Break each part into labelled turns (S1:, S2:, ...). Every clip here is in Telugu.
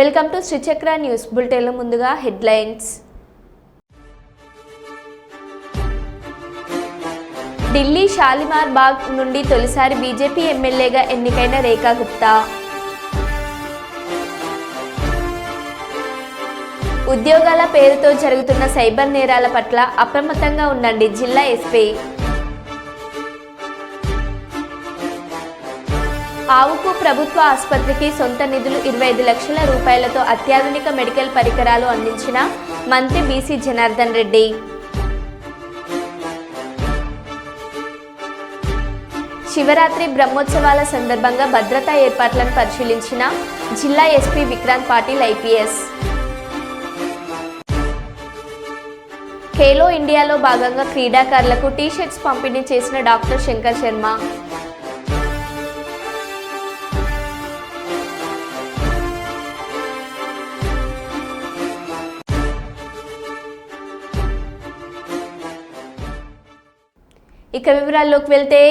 S1: వెల్కమ్ టు శ్రీచక్ర న్యూస్ బులెటిన్లో ముందుగా హెడ్లైన్స్. ఢిల్లీ షాలిమార్ బాగ్ నుండి తొలిసారి బీజేపీ ఎమ్మెల్యేగా ఎన్నికైన రేఖా గుప్తా. ఉద్యోగాల పేరుతో జరుగుతున్న సైబర్ నేరాల పట్ల అప్రమత్తంగా ఉండండి జిల్లా ఎస్పీ. ఆవుకు ప్రభుత్వ ఆసుపత్రికి సొంత నిధులు 25 లక్షల రూపాయలతో అత్యాధునిక మెడికల్ పరికరాలు అందించిన మంత్రి బీసీ జనార్దన్ రెడ్డి. శివరాత్రి బ్రహ్మోత్సవాల సందర్భంగా భద్రతా ఏర్పాట్లను పరిశీలించిన జిల్లా ఎస్పీ విక్రాంత్ పాటిల్ ఐపీఎస్. ఖేలో ఇండియాలో భాగంగా క్రీడాకారులకు టీ-షర్ట్స్ పంపిణీ చేసిన డాక్టర్ శంకర్ శర్మ. ఇక వివరాల్లోకి వెళ్తే,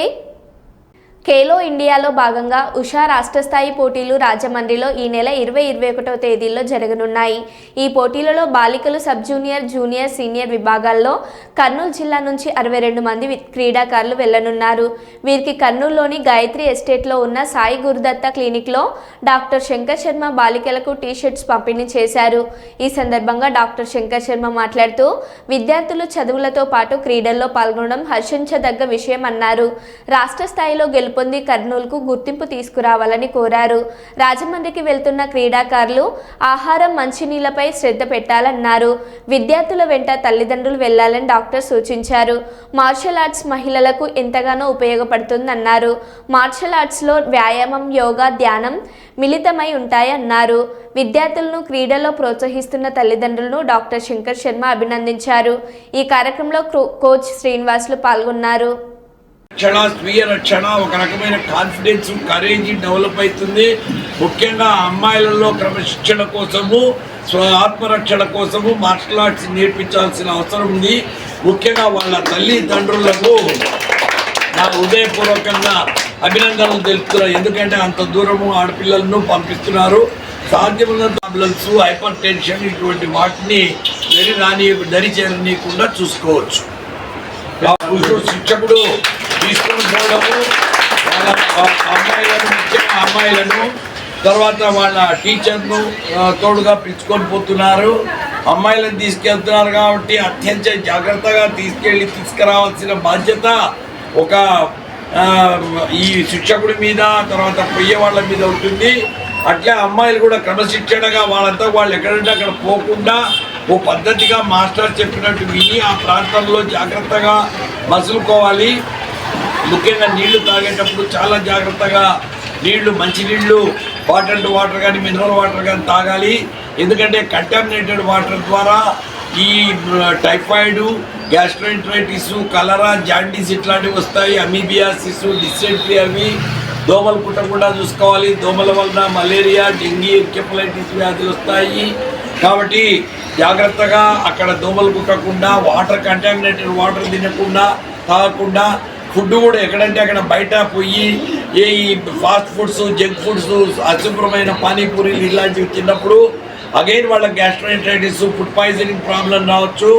S1: ఖేలో ఇండియాలో భాగంగా ఉషా రాష్ట్ర స్థాయి పోటీలు రాజమండ్రిలో ఈ నెల 20-21 తేదీల్లో జరగనున్నాయి. ఈ పోటీలలో బాలికలు సబ్ జూనియర్, జూనియర్, సీనియర్ విభాగాల్లో కర్నూలు జిల్లా నుంచి 62 మంది క్రీడాకారులు వెళ్లనున్నారు. వీరికి కర్నూలులోని గాయత్రి ఎస్టేట్లో ఉన్న సాయి గురుదత్త క్లినిక్లో డాక్టర్ శంకర్ శర్మ బాలికలకు టీ-షర్ట్స్ పంపిణీ చేశారు. ఈ సందర్భంగా డాక్టర్ శంకర్ శర్మ మాట్లాడుతూ, విద్యార్థులు చదువులతో పాటు క్రీడల్లో పాల్గొనడం హర్షించదగ్గ విషయం అన్నారు. రాష్ట్ర స్థాయిలో పొంది కర్నూలుకు గుర్తింపు తీసుకురావాలని కోరారు. రాజమండ్రికి వెళ్తున్న క్రీడాకారులు ఆహారం, మంచినీళ్లపై శ్రద్ధ పెట్టాలన్నారు. విద్యార్థుల వెంట తల్లిదండ్రులు వెళ్లాలని డాక్టర్ సూచించారు. మార్షల్ ఆర్ట్స్ మహిళలకు ఎంతగానో ఉపయోగపడుతుందన్నారు. మార్షల్ ఆర్ట్స్లో వ్యాయామం, యోగా, ధ్యానం మిళితమై ఉంటాయన్నారు. విద్యార్థులను క్రీడలో ప్రోత్సహిస్తున్న తల్లిదండ్రులను డాక్టర్ శంకర్ శర్మ అభినందించారు. ఈ కార్యక్రమంలో కోచ్ శ్రీనివాసులు పాల్గొన్నారు.
S2: స్వీయ రక్షణ, ఒక రకమైన కాన్ఫిడెన్స్, కరేజ్ డెవలప్ అవుతుంది. ముఖ్యంగా అమ్మాయిలలో క్రమశిక్షణ కోసము, ఆత్మరక్షణ కోసము మార్షల్ ఆర్ట్స్ నేర్పించాల్సిన అవసరం ఉంది. ముఖ్యంగా వాళ్ళ తల్లిదండ్రులకు నా హృదయపూర్వకంగా అభినందనలు తెలుపుతున్నారు. ఎందుకంటే అంత దూరము ఆడపిల్లలను పంపిస్తున్నారు. సాధ్యమున్నంత ప్రాబ్లమ్స్, హైపర్ టెన్షన్ ఇటువంటి వాటిని దరి చేరనీయకుండా చూసుకోవచ్చు. శిక్షకుడు తీసుకొని పోవడము, వాళ్ళ అమ్మాయిలను, ముఖ్యంగా అమ్మాయిలను, తర్వాత వాళ్ళ టీచర్ను తోడుగా పిలుచుకొని పోతున్నారు. అమ్మాయిలను తీసుకెళ్తున్నారు కాబట్టి అత్యంత జాగ్రత్తగా తీసుకురావాల్సిన బాధ్యత ఒక ఈ శిక్షకుడి మీద, తర్వాత పోయే వాళ్ళ మీద ఉంటుంది. అట్లే అమ్మాయిలు కూడా క్రమశిక్షణగా వాళ్ళంతా వాళ్ళు ఎక్కడంటే అక్కడ పోకుండా ఓ పద్ధతిగా మాస్టర్ చెప్పినట్టు విని ఆ ప్రాంతంలో జాగ్రత్తగా మసులుకోవాలి. ముఖ్యంగా నీళ్లు తాగేటప్పుడు చాలా జాగ్రత్తగా నీళ్లు, మంచినీళ్ళు, బాటిల్డ్ వాటర్ కానీ మినరల్ వాటర్ కానీ తాగాలి. ఎందుకంటే కంటామినేటెడ్ వాటర్ ద్వారా ఈ టైఫాయిడ్, గ్యాస్ట్రోఎంటరైటిస్, కలరా, జాండీస్ ఇట్లాంటివి వస్తాయి. అమీబియాసిస్, డిసెంట్రీ, అవి దోమలు కుట్టకుండా చూసుకోవాలి. దోమల వలన మలేరియా, డెంగీ, ఎన్కెఫలైటిస్ వ్యాధులు వస్తాయి. కాబట్టి జాగ్రత్తగా అక్కడ దోమలు కుట్టకుండా, వాటర్ కంటామినేటెడ్ వాటర్ తినకుండా, తాగకుండా, ఫుడ్ కూడా ఎక్కడంటే అక్కడ బయట పోయి ఈ ఫాస్ట్ ఫుడ్స్, జంక్ ఫుడ్స్, అశుభ్రమైన పానీపూరీలు ఇలాంటివి తిన్నప్పుడు అగైన్ వాళ్ళ గ్యాస్ట్రోఎంటరైటిస్, ఫుడ్ పాయిజనింగ్ ప్రాబ్లం రావచ్చు.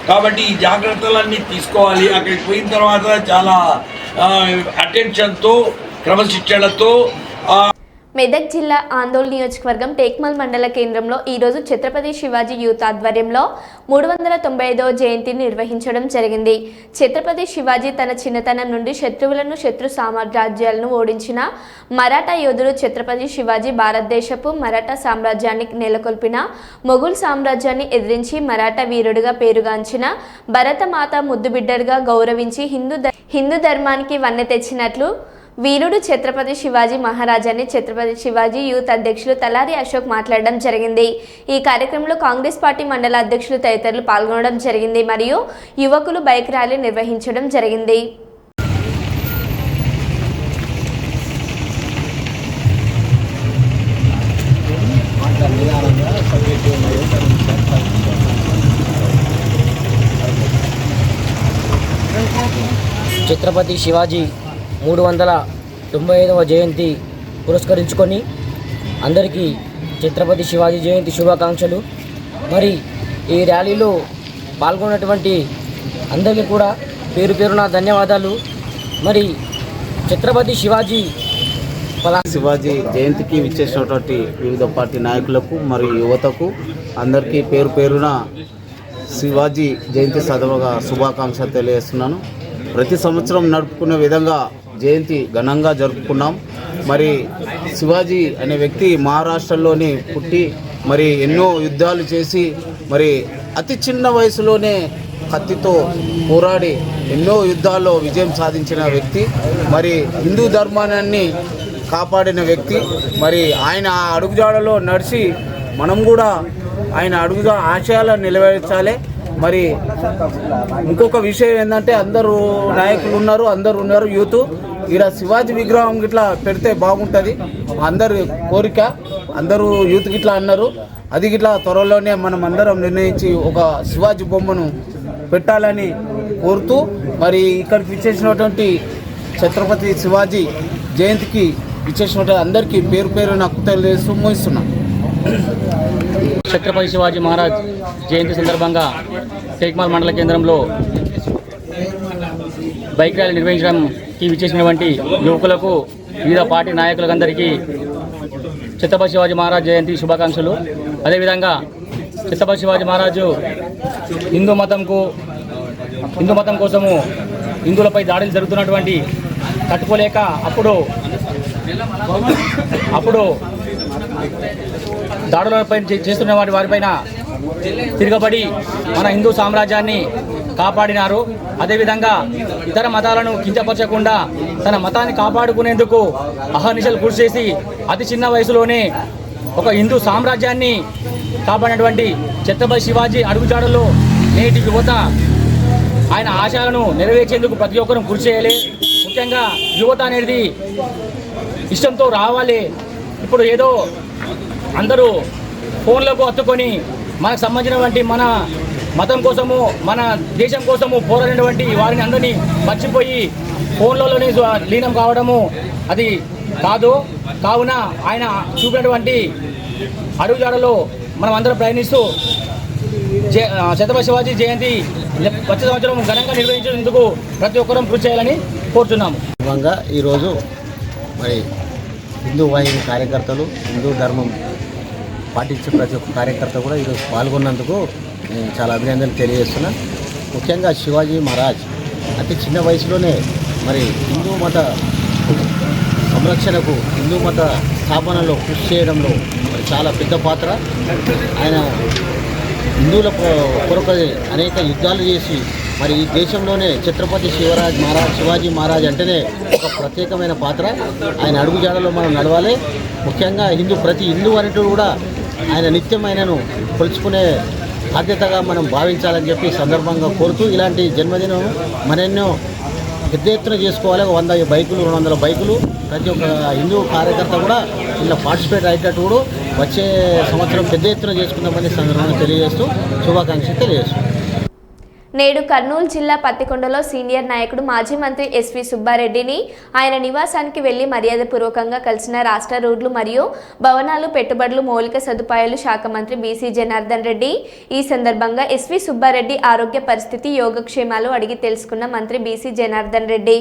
S2: కాబట్టి ఈ జాగ్రత్తలన్నీ తీసుకోవాలి. అక్కడికి పోయిన తర్వాత చాలా అటెన్షన్తో, క్రమశిక్షణతో.
S1: మెదక్ జిల్లా ఆందోళన నియోజకవర్గం టేక్మల్ మండల కేంద్రంలో ఈరోజు ఛత్రపతి శివాజీ యూత్ ఆధ్వర్యంలో 395వ జయంతిని నిర్వహించడం జరిగింది. ఛత్రపతి శివాజీ తన చిన్నతనం నుండి శత్రువులను, శత్రు సామ్రాజ్యాలను ఓడించిన మరాఠా యోధుడు. ఛత్రపతి శివాజీ భారతదేశపు మరాఠా సామ్రాజ్యాన్ని నెలకొల్పిన, మొఘల్ సామ్రాజ్యాన్ని ఎదిరించి మరాఠా వీరుడిగా పేరుగాంచిన, భరతమాత ముద్దుబిడ్డగా గౌరవించి హిందూ ధర్మానికి వన్నె తెచ్చినట్లు వీరుడు ఛత్రపతి శివాజీ మహారాజాని ఛత్రపతి శివాజీ యూత్ అధ్యక్షులు తలారి అశోక్ మాట్లాడడం జరిగింది. ఈ కార్యక్రమంలో కాంగ్రెస్ పార్టీ మండల అధ్యక్షులు తదితరులు పాల్గొనడం జరిగింది. మరియు యువకులు బైక్ ర్యాలీ నిర్వహించడం జరిగింది.
S3: ఛత్రపతి శివాజీ 395వ జయంతి పురస్కరించుకొని అందరికీ ఛత్రపతి శివాజీ జయంతి శుభాకాంక్షలు. మరి ఈ ర్యాలీలో పాల్గొన్నటువంటి అందరికీ కూడా పేరు పేరున ధన్యవాదాలు. మరి ఛత్రపతి శివాజీ
S4: జయంతికి విచ్చేసినటువంటి వివిధ పార్టీ నాయకులకు మరియు యువతకు అందరికీ పేరు పేరున శివాజీ జయంతి సందర్భంగా శుభాకాంక్షలు తెలియజేస్తున్నాను. ప్రతి సంవత్సరం నడుపుకునే విధంగా జయంతి ఘనంగా జరుపుకున్నాం. మరి శివాజీ అనే వ్యక్తి మహారాష్ట్రలోని పుట్టి మరి ఎన్నో యుద్ధాలు చేసి మరి అతి చిన్న వయసులోనే కత్తితో పోరాడి ఎన్నో యుద్ధాల్లో విజయం సాధించిన వ్యక్తి. మరి హిందూ ధర్మాన్ని కాపాడిన వ్యక్తి. మరి ఆయన అడుగుజాడలో నడిచి మనం కూడా ఆయన అడుగుగా ఆశయాలను నెరవేర్చాలి. మరి ఇంకొక విషయం ఏంటంటే అందరూ నాయకులు ఉన్నారు యూత్. ఇక్కడ శివాజీ విగ్రహం గిట్లా పెడితే బాగుంటుంది అందరు కోరిక. అందరూ యూత్ గిట్లా అన్నారు. అది గిట్లా త్వరలోనే మనం అందరం నిర్ణయించి ఒక శివాజీ బొమ్మను పెట్టాలని కోరుతూ మరి ఇక్కడికి విచ్చేసినటువంటి ఛత్రపతి శివాజీ జయంతికి విచ్చేసినటువంటి అందరికీ పేరు పేరు నాకు తెలియజేస్తూ ముగిస్తున్నాను.
S3: ఛత్రపతి శివాజీ మహారాజ్ జయంతి సందర్భంగా టేక్మాల్ మండల కేంద్రంలో బైక్ ర్యాలీ నిర్వహించడానికి విచ్చేసినటువంటి యువకులకు వివిధ పార్టీ నాయకులందరికీ ఛత్రపతి శివాజీ మహారాజ్ జయంతి శుభాకాంక్షలు. అదేవిధంగా ఛత్రపతి శివాజీ మహారాజు హిందూ మతం కోసము హిందువులపై దాడులు జరుగుతున్నటువంటి తట్టుకోలేక అప్పుడు దాడులపై చేస్తున్న వారిపైన తిరగబడి మన హిందూ సామ్రాజ్యాన్ని కాపాడినారు. అదేవిధంగా ఇతర మతాలను కించపరచకుండా తన మతాన్ని కాపాడుకునేందుకు అహర్నిశలు కృషి చేసి అతి చిన్న వయసులోనే ఒక హిందూ సామ్రాజ్యాన్ని కాపాడినటువంటి ఛత్రపతి శివాజీ అడుగుజాడల్లో నేటి యువత ఆయన ఆశయాలను నెరవేర్చేందుకు ప్రతి ఒక్కరూ కృషి చేయాలి. ముఖ్యంగా యువత అనేది ఇష్టంతో రావాలి. ఇప్పుడు ఏదో అందరూ ఫోన్లకు హత్తుకొని మనకు సంబంధించినటువంటి మన మతం కోసము మన దేశం కోసము పోరాడినటువంటి వారిని అందరినీ మర్చిపోయి ఫోన్లలోనే లీనం కావడము అది కాదు. కావున ఆయన చూపినటువంటి అడుగుజాడలో మనం అందరం ప్రయాణిస్తూ ఛత్రపతి శివాజీ జయంతి వచ్చే సంవత్సరం ఘనంగా నిర్వహించేందుకు ప్రతి ఒక్కరూ కృషి చేయాలని కోరుతున్నాము.
S4: ఈరోజు మరి హిందూ వాహిని కార్యకర్తలు, హిందూ ధర్మం పాటించే ప్రతి ఒక్క కార్యకర్త కూడా ఈరోజు పాల్గొన్నందుకు నేను చాలా అభినందనలు తెలియజేస్తున్నాను. ముఖ్యంగా శివాజీ మహారాజ్ అతి చిన్న వయసులోనే మరి హిందూ మత సంరక్షణకు, హిందూ మత స్థాపనలో కృషి చేయడంలో మరి చాలా పెద్ద పాత్ర. ఆయన హిందువుల కొరకు అనేక యుద్ధాలు చేసి మరి ఈ దేశంలోనే ఛత్రపతి శివాజీ మహారాజ్ అంటేనే ఒక ప్రత్యేకమైన పాత్ర. ఆయన అడుగుజాడలో మనం నడవాలి. ముఖ్యంగా ప్రతి హిందూ అనేటివి కూడా ఆయన నిత్యం ఆయనను కొలుచుకునే బాధ్యతగా మనం భావించాలని చెప్పి సందర్భంగా కోరుతూ ఇలాంటి జన్మదినం మరెన్నో పెద్ద ఎత్తున చేసుకోవాలి. 100 బైకులు 200 బైకులు ప్రతి ఒక్క హిందూ కార్యకర్త కూడా ఇలా పార్టిసిపేట్ అయ్యేటట్టు కూడా వచ్చే సంవత్సరం పెద్ద ఎత్తున చేసుకుందామని సందర్భంగా తెలియజేస్తూ శుభాకాంక్షలు తెలియజేస్తూ
S1: నేడు కర్నూలు జిల్లా పత్తికొండలో సీనియర్ నాయకుడు మాజీ మంత్రి ఎస్వి సుబ్బారెడ్డిని ఆయన నివాసానికి వెళ్లి మర్యాదపూర్వకంగా కలిసిన రాష్ట్ర రోడ్లు మరియు భవనాలు పెట్టుబడులు మౌలిక సదుపాయాలు శాఖ మంత్రి బీసీ జనార్దన్ రెడ్డి. ఈ సందర్భంగా ఎస్వి సుబ్బారెడ్డి ఆరోగ్య పరిస్థితి, యోగక్షేమాలు అడిగి తెలుసుకున్న మంత్రి బీసీ జనార్దన్ రెడ్డి.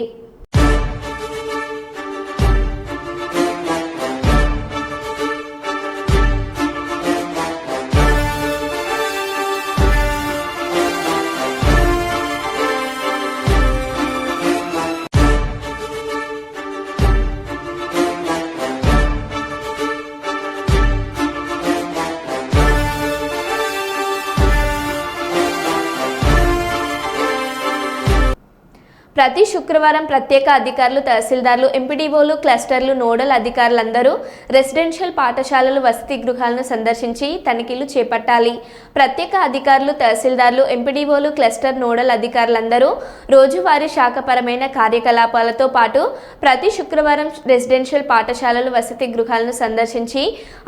S1: ప్రతి శుక్రవారం ప్రత్యేక అధికారులు, తహసీల్దార్లు, ఎంపీడీఓలు, క్లస్టర్లు, నోడల్ అధికారులందరూ రెసిడెన్షియల్ పాఠశాలలు, వసతి గృహాలను సందర్శించి తనిఖీలు చేపట్టాలి. ప్రత్యేక అధికారులు, తహసీల్దార్లు, ఎంపీడీఓలు, క్లస్టర్ నోడల్ అధికారులందరూ రోజువారీ శాఖపరమైన కార్యకలాపాలతో పాటు ప్రతి శుక్రవారం రెసిడెన్షియల్ పాఠశాలలు, వసతి గృహాలను సందర్శించి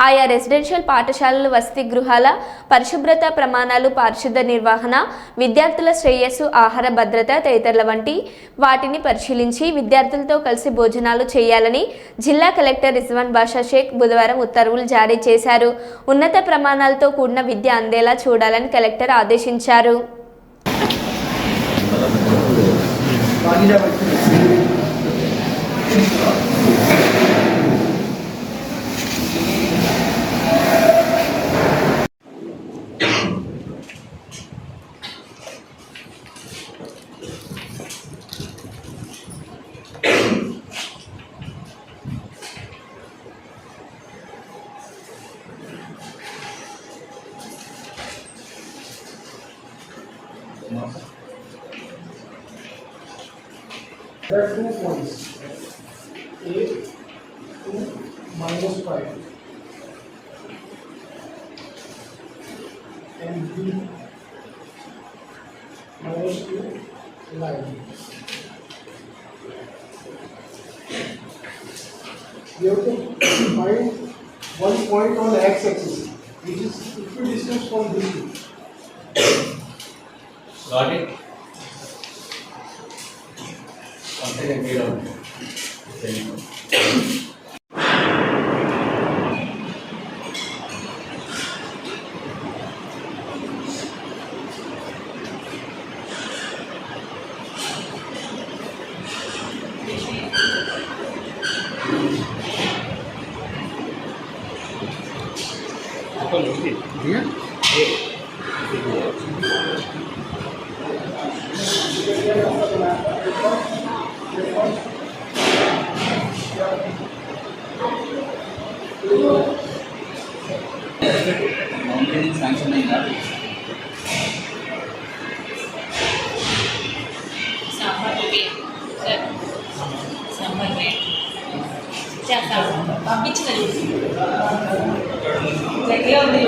S1: ఆయా రెసిడెన్షియల్ పాఠశాలలు, వసతి గృహాల పరిశుభ్రత ప్రమాణాలు, పారిశుద్ధ నిర్వహణ, విద్యార్థుల శ్రేయస్సు, ఆహార భద్రత తదితరుల వంటి వాటిని పరిశీలించి విద్యార్థులతో కలిసి భోజనాలు చేయాలని జిల్లా కలెక్టర్ రిజ్వాన్ బాషా షేక్ బుధవారం ఉత్తర్వులు జారీ చేశారు. ఉన్నత ప్రమాణాలతో కూడిన విద్య అందేలా చూడాలని కలెక్టర్ ఆదేశించారు.
S5: There are 2 points, A to -5 and B -2 9. You have to find one point on the x-axis, which is equidistant from these two.
S2: Got it? Something I made out.
S6: Sanction అయిందా?
S7: సాంబార్ చేస్తాను పంపించినది దగ్గర ఉంది.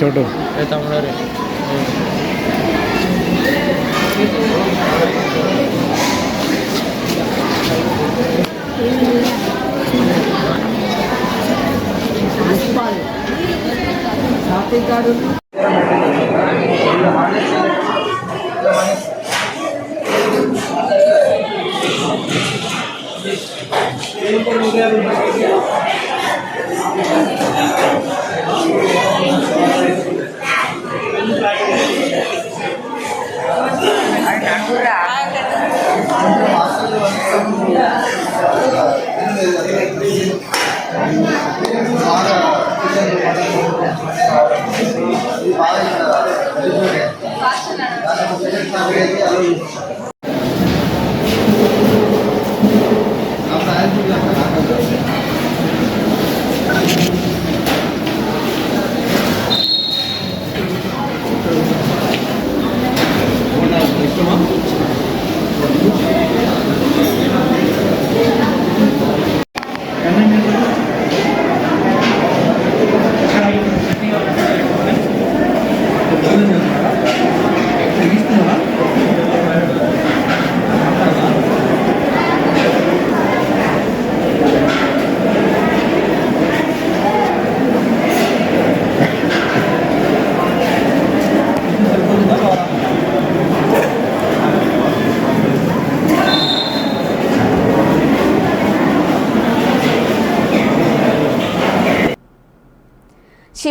S5: छोटू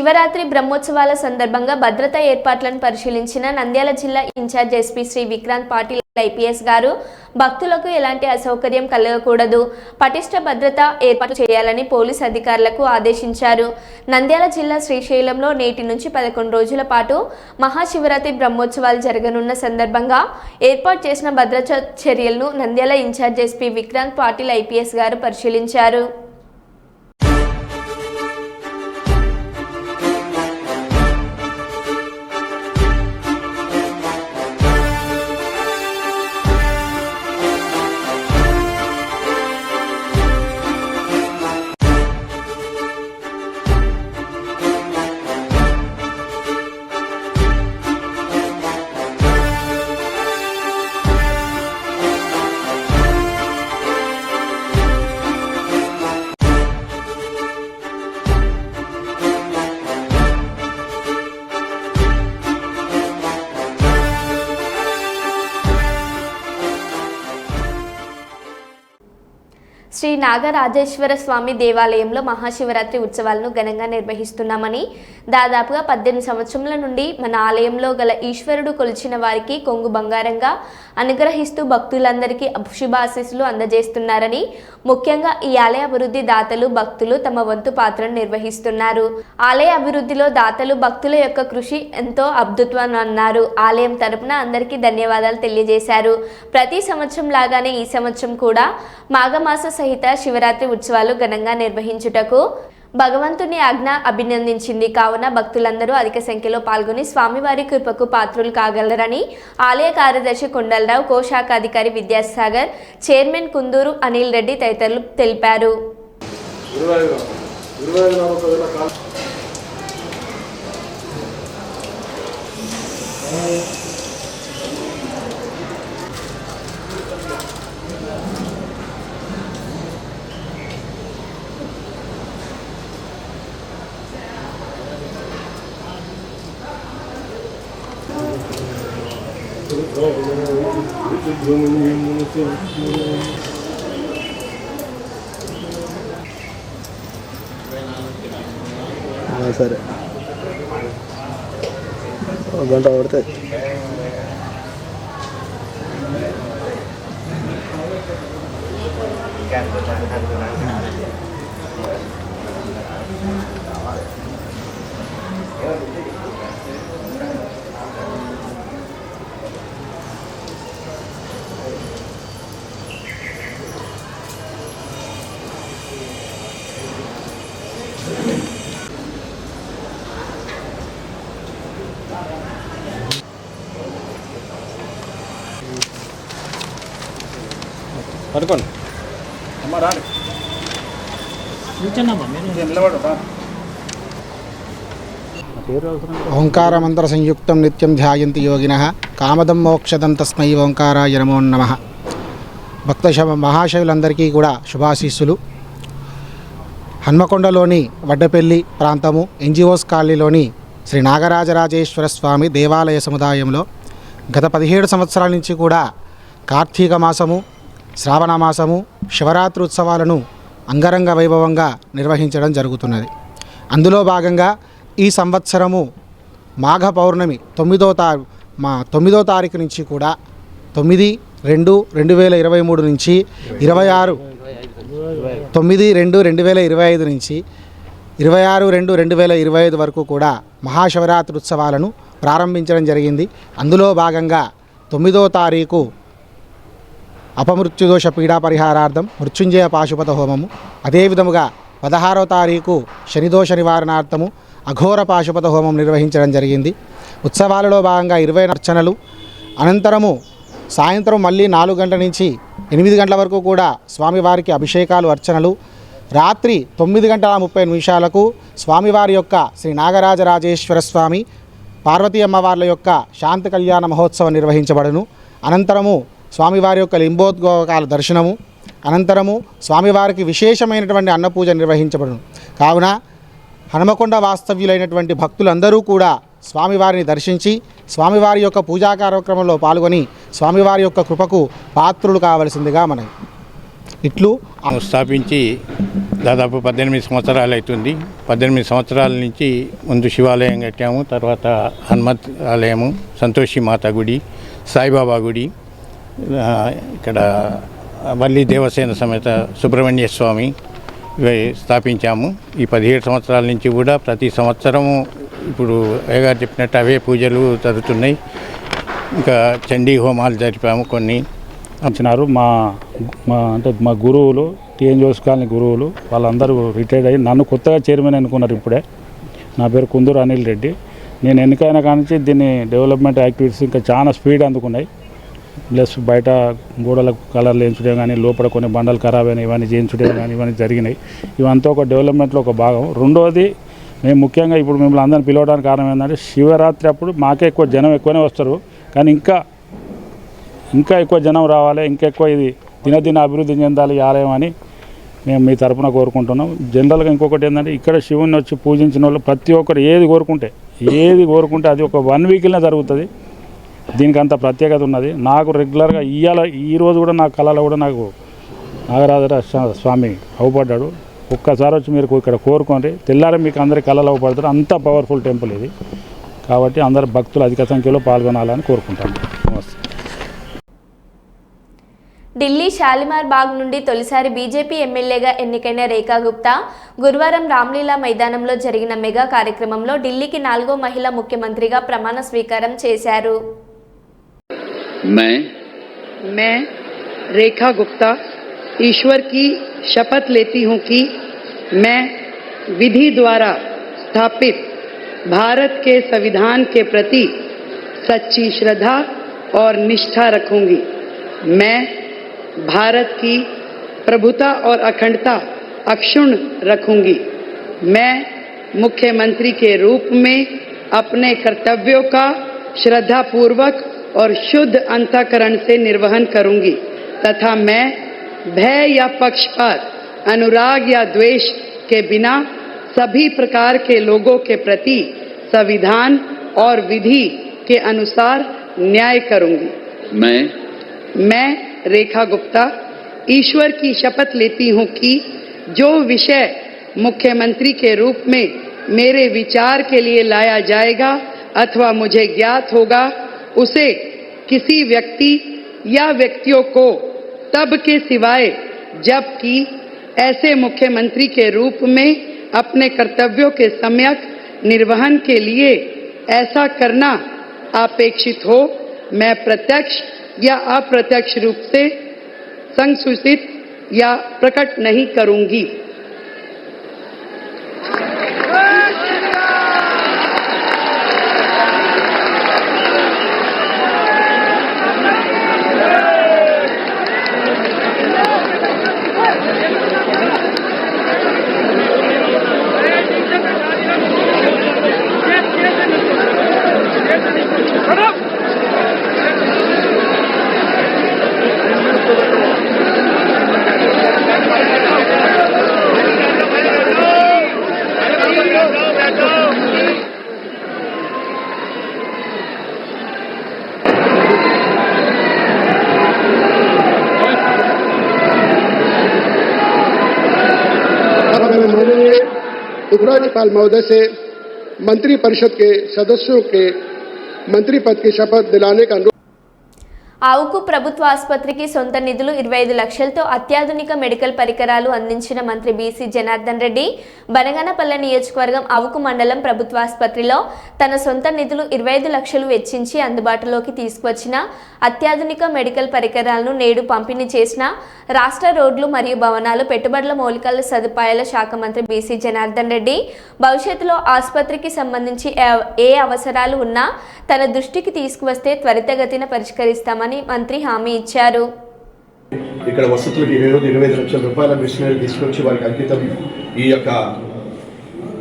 S1: శివరాత్రి బ్రహ్మోత్సవాల సందర్భంగా భద్రతా ఏర్పాట్లను పరిశీలించిన నంద్యాల జిల్లా incharge SP Shri Vikrant Patil IPS గారు భక్తులకు ఎలాంటి అసౌకర్యం కలగకూడదు, పటిష్ట భద్రత ఏర్పాటు చేయాలని పోలీస్ అధికారులకు ఆదేశించారు. నంద్యాల జిల్లా శ్రీశైలంలో నేటి నుంచి 11 రోజుల పాటు మహాశివరాత్రి బ్రహ్మోత్సవాలు జరగనున్న సందర్భంగా ఏర్పాటు చేసిన భద్రతా చర్యలను Nandyal incharge SP Vikrant Patil IPS గారు పరిశీలించారు. శ్రీ నాగరాజేశ్వర స్వామి దేవాలయంలో మహాశివరాత్రి ఉత్సవాలను ఘనంగా నిర్వహిస్తున్నామని, దాదాపుగా 18 సంవత్సరముల నుండి మన ఆలయంలో గల ఈశ్వరుడు కొలిచిన వారికి కొంగు బంగారంగా అనుగ్రహిస్తూ భక్తులందరికీ శుభాశీస్సులు అందజేస్తున్నారని, ముఖ్యంగా ఈ ఆలయ అభివృద్ధి దాతలు భక్తులు తమ వంతు పాత్రను నిర్వహిస్తున్నారు. ఆలయ అభివృద్ధిలో దాతలు భక్తుల యొక్క కృషి ఎంతో అద్భుతం అన్నారు. ఆలయం తరపున అందరికీ ధన్యవాదాలు తెలియజేశారు. ప్రతి సంవత్సరం లాగానే ఈ సంవత్సరం కూడా మాఘమాస సహిత శివరాత్రి ఉత్సవాలు ఘనంగా నిర్వహించుటకు భగవంతుని ఆజ్ఞ అభినందించింది. కావున భక్తులందరూ అధిక సంఖ్యలో పాల్గొని స్వామివారి కృపకు పాత్రులు కాగలరని ఆలయ కార్యదర్శి కొండలరావు, కోశాఖాధికారి విద్యాసాగర్, చైర్మన్ కుందూరు అనిల్ రెడ్డి తదితరులు తెలిపారు.
S8: సరే గంట పడుతుంది.
S3: పడుకోండి అమ్మ రాడు
S9: ఓంకారమంత్ర సంయుక్తం నిత్యం ధ్యాయంతి యోగినః కామదం మోక్షదం తస్మై ఓంకారాయ నమో నమః. భక్త మహాశయులందరికీ కూడా శుభాశీస్సులు. హన్మకొండలోని వడ్డపల్లి ప్రాంతము ఎన్జిఓస్ కాలనీలోని శ్రీ నాగరాజరాజేశ్వర స్వామి దేవాలయ సముదాయంలో గత 17 సంవత్సరాల నుంచి కూడా కార్తీక మాసము, శ్రావణ మాసము, శివరాత్రి ఉత్సవాలను అంగరంగ వైభవంగా నిర్వహించడం జరుగుతున్నది. అందులో భాగంగా ఈ సంవత్సరము మాఘ పౌర్ణమి 9వ తారీఖు నుంచి కూడా 9/2/2023 నుంచి 9/2/2025 నుంచి 26/2/2025 వరకు కూడా మహాశివరాత్రి ఉత్సవాలను ప్రారంభించడం జరిగింది. అందులో భాగంగా 9వ తారీఖు అపమృత్యుదోష పీడా పరిహారార్థం మృత్యుంజయ పాశుపత హోమము, అదేవిధముగా 16వ తారీఖు శనిదోష నివారణార్థము అఘోర పాశుపత హోమం నిర్వహించడం జరిగింది. ఉత్సవాలలో భాగంగా 20 అర్చనలు, అనంతరము సాయంత్రం మళ్ళీ 4 గంటల నుంచి 8 గంటల వరకు కూడా స్వామివారికి అభిషేకాలు, అర్చనలు, రాత్రి 9:30 స్వామివారి యొక్క శ్రీ నాగరాజరాజేశ్వర స్వామి పార్వతీ అమ్మవార్ల యొక్క శాంతి కళ్యాణ మహోత్సవం నిర్వహించబడును. అనంతరము స్వామివారి యొక్క లింబోద్గోకాల దర్శనము, అనంతరము స్వామివారికి విశేషమైనటువంటి అన్నపూజ నిర్వహించబడును. కావున హనుమకొండ వాస్తవ్యులైనటువంటి భక్తులందరూ కూడా స్వామివారిని దర్శించి స్వామివారి యొక్క పూజా కార్యక్రమంలో పాల్గొని స్వామివారి యొక్క కృపకు పాత్రులు కావలసిందిగా మనం ఇట్లు
S10: స్థాపించి దాదాపు 18 సంవత్సరాలు అవుతుంది. 18 సంవత్సరాల నుంచి ముందు శివాలయం కట్టాము, తర్వాత హనుమత్ ఆలయము, సంతోషి మాత గుడి, సాయిబాబా గుడి, ఇక్కడ వల్లి దేవసేన సమేత సుబ్రహ్మణ్య స్వామి ఇవి స్థాపించాము. ఈ 17 సంవత్సరాల నుంచి కూడా ప్రతి సంవత్సరము ఇప్పుడు అయ్యగారు చెప్పినట్టు అవే పూజలు జరుగుతున్నాయి. ఇంకా చండీ హోమాలు జరిపాము కొన్ని.
S11: వచ్చినారు మా గురువులు టీఎన్ జోస్ కాలనీ గురువులు వాళ్ళందరూ రిటైర్డ్ అయ్యి నన్ను కొత్తగా చైర్మన్ అనుకున్నారు. ఇప్పుడే నా పేరు కుందూరు అనిల్ రెడ్డి. నేను ఎన్నికైనా కానీ దీన్ని డెవలప్మెంట్ యాక్టివిటీస్ ఇంకా చాలా స్పీడ్ అందుకున్నాయి. ప్లస్ బయట గోడలకు కలర్లు వేయించడం కానీ, లోపల కొన్ని బండలు ఖరాబ్ అయినాయి, ఇవన్నీ చేయించడం కానీ ఇవన్నీ జరిగినాయి. ఇవంతా ఒక డెవలప్మెంట్లో ఒక భాగం. రెండోది, మేము ముఖ్యంగా ఇప్పుడు మిమ్మల్ని అందరిని పిలవడానికి కారణం ఏంటంటే శివరాత్రి అప్పుడు మాకే ఎక్కువ జనం ఎక్కువనే వస్తారు, కానీ ఇంకా ఎక్కువ జనం రావాలి, ఇంకా ఎక్కువ ఇది దినదిన అభివృద్ధి చెందాలి ఈ ఆలయం అని మేము మీ తరపున కోరుకుంటున్నాం. జనరల్గా ఇంకొకటి ఏంటంటే ఇక్కడ శివుని వచ్చి పూజించిన వాళ్ళు ప్రతి ఒక్కరు ఏది కోరుకుంటే అది ఒక 1 వీక్లోనే జరుగుతుంది. దీనికి అంత ప్రత్యేకత ఉన్నది. నాకు రెగ్యులర్గా ఈరోజు కూడా నా కళలో కూడా నాకు నాగరాజ స్వామి అవుపడ్డాడు. ఒక్కసారి వచ్చి మీరు ఇక్కడ కోరుకోండి, తెల్లారి మీకు అందరి కళలో అవుపడతారు. అంత పవర్ఫుల్ టెంపుల్ ఇది. కాబట్టి అందరు భక్తులు అధిక సంఖ్యలో పాల్గొనాలని కోరుకుంటాను. నమస్తే.
S1: ఢిల్లీ షాలిమార్ బాగ్ నుండి తొలిసారి బీజేపీ ఎమ్మెల్యేగా ఎన్నికైన రేఖా గుప్తా గురువారం రామ్లీలా మైదానంలో జరిగిన మెగా కార్యక్రమంలో ఢిల్లీకి 4వ మహిళా ముఖ్యమంత్రిగా ప్రమాణ స్వీకారం చేశారు.
S12: मैं रेखा गुप्ता ईश्वर की शपथ लेती हूं कि मैं विधि द्वारा स्थापित भारत के संविधान के प्रति सच्ची श्रद्धा और निष्ठा रखूंगी. मैं भारत की प्रभुता और अखंडता अक्षुण्ण रखूंगी. मैं मुख्यमंत्री के रूप में अपने कर्तव्यों का श्रद्धापूर्वक और शुद्ध अंतःकरण से निर्वहन करूंगी तथा मैं भय या पक्षपात, अनुराग या द्वेष के बिना सभी प्रकार के लोगों के प्रति संविधान और विधि के अनुसार न्याय करूंगी. मैं रेखा गुप्ता ईश्वर की शपथ लेती हूं कि जो विषय मुख्यमंत्री के रूप में मेरे विचार के लिए लाया जाएगा अथवा मुझे ज्ञात होगा उसे किसी व्यक्ति या व्यक्तियों को तब के सिवाय जबकि ऐसे मुख्यमंत्री के रूप में अपने कर्तव्यों के सम्यक निर्वहन के लिए ऐसा करना अपेक्षित हो मैं प्रत्यक्ष या अप्रत्यक्ष रूप से संसूचित या प्रकट नहीं करूंगी.
S5: उपराज्यपाल महोदय से मंत्री परिषद के सदस्यों के मंत्री पद की शपथ दिलाने का अनुरोध.
S1: ఆవుకు ప్రభుత్వ ఆసుపత్రికి సొంత నిధులు 25 లక్షలతో అత్యాధునిక మెడికల్ పరికరాలు అందించిన మంత్రి బీసీ జనార్దన్ రెడ్డి బనగానపల్లె నియోజకవర్గం ఆవుకు మండలం ప్రభుత్వ ఆసుపత్రిలో తన సొంత నిధులు 25 లక్షలు వెచ్చించి అందుబాటులోకి తీసుకువచ్చిన అత్యాధునిక మెడికల్ పరికరాలను నేడు పంపిణీ చేసిన రాష్ట్ర రోడ్లు మరియు భవనాలు పెట్టుబడుల మౌలిక సదుపాయాల శాఖ మంత్రి బీసీ జనార్దన్ రెడ్డి భవిష్యత్తులో ఆసుపత్రికి సంబంధించి ఏ అవసరాలు ఉన్నా తన దృష్టికి తీసుకువస్తే త్వరితగతిన పరిష్కరిస్తామని మంత్రి హామీ ఇచ్చారు.
S13: ఇక్కడ వసతులకు 25 లక్షల రూపాయల మిషనరీ తీసుకొచ్చి వారికి అంకితం ఈ యొక్క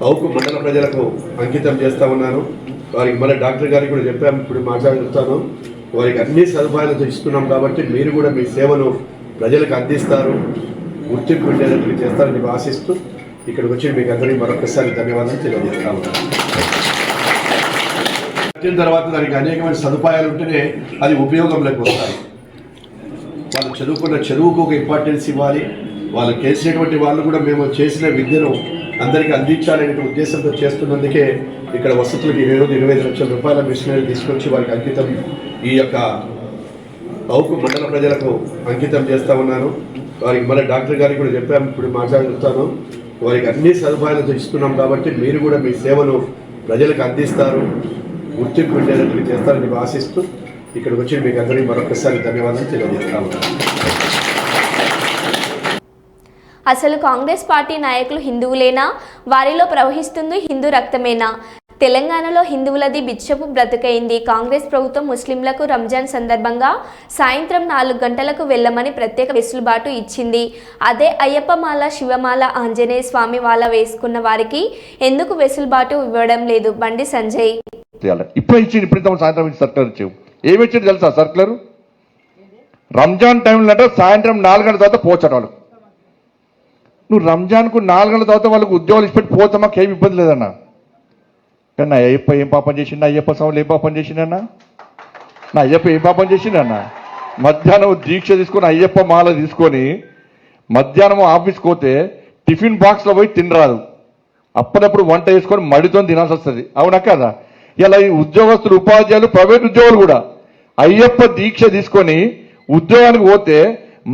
S13: ఆవుకు మండల ప్రజలకు అంకితం చేస్తా ఉన్నారు. వారికి మళ్ళీ డాక్టర్ గారికి కూడా చెప్పాము, ఇప్పుడు మాట్లాడుతాను. వారికి అన్ని సదుపాయాలతో ఇస్తున్నాం కాబట్టి మీరు కూడా మీ సేవను ప్రజలకు అందిస్తారు, గుర్తింపు ఉండేటట్లు చేస్తారని ఆశిస్తూ ఇక్కడికి వచ్చి మీకు అందరికీ మరొకసారి ధన్యవాదాలు తెలియజేస్తా ఉన్నాను. వచ్చిన తర్వాత దానికి అనేకమైన సదుపాయాలు ఉంటేనే అది ఉపయోగంలోకి వస్తాయి. వాళ్ళు చదువుకున్న చదువుకు ఒక ఇంపార్టెన్స్ ఇవ్వాలి, వాళ్ళు చేసినటువంటి వాళ్ళు కూడా మేము చేసిన విద్యను అందరికీ అందించాలనే ఉద్దేశంతో చేస్తున్నందుకే ఇక్కడ వసతులకు 25 లక్షల రూపాయల మిషనరీ తీసుకొచ్చి వారికి అంకితం ఈ యొక్క అవుకు మండల ప్రజలకు అంకితం చేస్తూ ఉన్నాను. వారికి మళ్ళీ డాక్టర్ గారికి కూడా చెప్పాము, ఇప్పుడు మాట్లాడుతాను. వారికి అన్ని సదుపాయాలతో ఇస్తున్నాం కాబట్టి మీరు కూడా మీ సేవను ప్రజలకు అందిస్తారు, గుర్తింపు ఉండేటట్లు చేస్తారని ఆశిస్తూ ఇక్కడికి వచ్చి మీకు అందరికీ మరొకసారి ధన్యవాదాలు తెలియజేస్తాము.
S1: అసలు కాంగ్రెస్ పార్టీ నాయకులు హిందువులేనా? వారిలో ప్రవహిస్తుంది హిందూ రక్తమేనా? తెలంగాణలో హిందువులది బిచ్చపు బ్రతుకైంది. కాంగ్రెస్ ప్రభుత్వం ముస్లింలకు రంజాన్ సందర్భంగా సాయంత్రం 4 గంటలకు వెళ్ళమని ప్రత్యేక వెసులుబాటు ఇచ్చింది. అదే అయ్యప్ప మాల, శివమాల, ఆంజనేయ స్వామి వాళ్ళ వేసుకున్న వారికి ఎందుకు వెసులుబాటు ఇవ్వడం లేదు? బండి సంజయ్
S14: ఇప్పుడు ఇచ్చింది, ఇప్పుడు సాయంత్రం సర్కులర్ ఇచ్చావు. ఏమి ఇచ్చింది తెలుసా సర్కులర్? రంజాన్ టైంలో అంటే సాయంత్రం 4 గంటల తర్వాత పోచట వాళ్ళు. నువ్వు రంజాన్కు 4 గంటల తర్వాత వాళ్ళకు ఉద్యోగాలు ఇచ్చిపెట్టి పోతే మాకు ఏమి ఇబ్బంది లేదన్నా. కానీ నా అయ్యప్ప ఏం పాపం చేసిండు? అయ్యప్ప స్వాములు ఏం పాపం చేసిండన్నా? నా అయ్యప్ప ఏం పాపం చేసిండన్నా? మధ్యాహ్నం దీక్ష తీసుకొని అయ్యప్ప మాల తీసుకొని మధ్యాహ్నం ఆఫీస్కి పోతే టిఫిన్ బాక్స్లో పోయి తినరాదు. అప్పుడప్పుడు వంట చేసుకొని మడితో తినాల్సి వస్తుంది. అవునా కదా? ఇలా ఈ ఉద్యోగస్తులు, ఉపాధ్యాయులు, ప్రైవేట్ ఉద్యోగులు కూడా అయ్యప్ప దీక్ష తీసుకొని ఉద్యోగానికి పోతే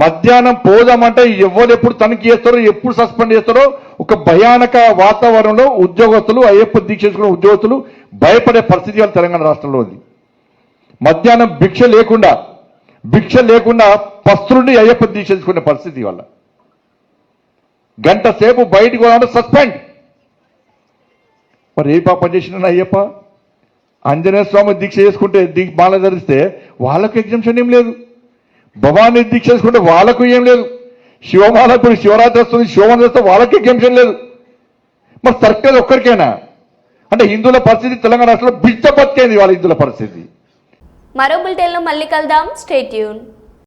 S14: మధ్యాహ్నం పోదామంటే ఎవరు ఎప్పుడు తనిఖీ చేస్తారో, ఎప్పుడు సస్పెండ్ చేస్తారో ఒక భయానక వాతావరణంలో ఉద్యోగస్తులు, అయ్యప్ప దీక్ష చేసుకున్న ఉద్యోగస్తులు భయపడే పరిస్థితి వాళ్ళ తెలంగాణ రాష్ట్రంలో ఉంది. మధ్యాహ్నం భిక్ష లేకుండా పస్తులుండి అయ్యప్ప దీక్ష చేసుకునే పరిస్థితి వల్ల గంట సేపు బయటికి పోవాలంటే సస్పెండ్. మరి ఏ పాపం చేసిన అయ్యప్ప? ఆంజనేయ స్వామి దీక్ష చేసుకుంటే మాల ధరిస్తే వాళ్ళకు ఎగ్జామ్షన్ ఏం లేదు. భవానీ దీక్ష చేసుకుంటే వాళ్ళకు ఏం లేదు. శివమాల ఇప్పుడు శివరాత్రి వస్తుంది, శివమాల చేస్తే వాళ్ళకి ఎగ్జామ్షన్ లేదు. మరి సర్కిల్ ఒక్కరికైనా అంటే హిందువుల పరిస్థితి తెలంగాణ రాష్ట్రంలో బిచ్చ బతికేంది వాళ్ళ హిందువుల పరిస్థితి.
S1: మరో బులెటిన్లో మళ్ళీ కలుద్దాం. Stay tune.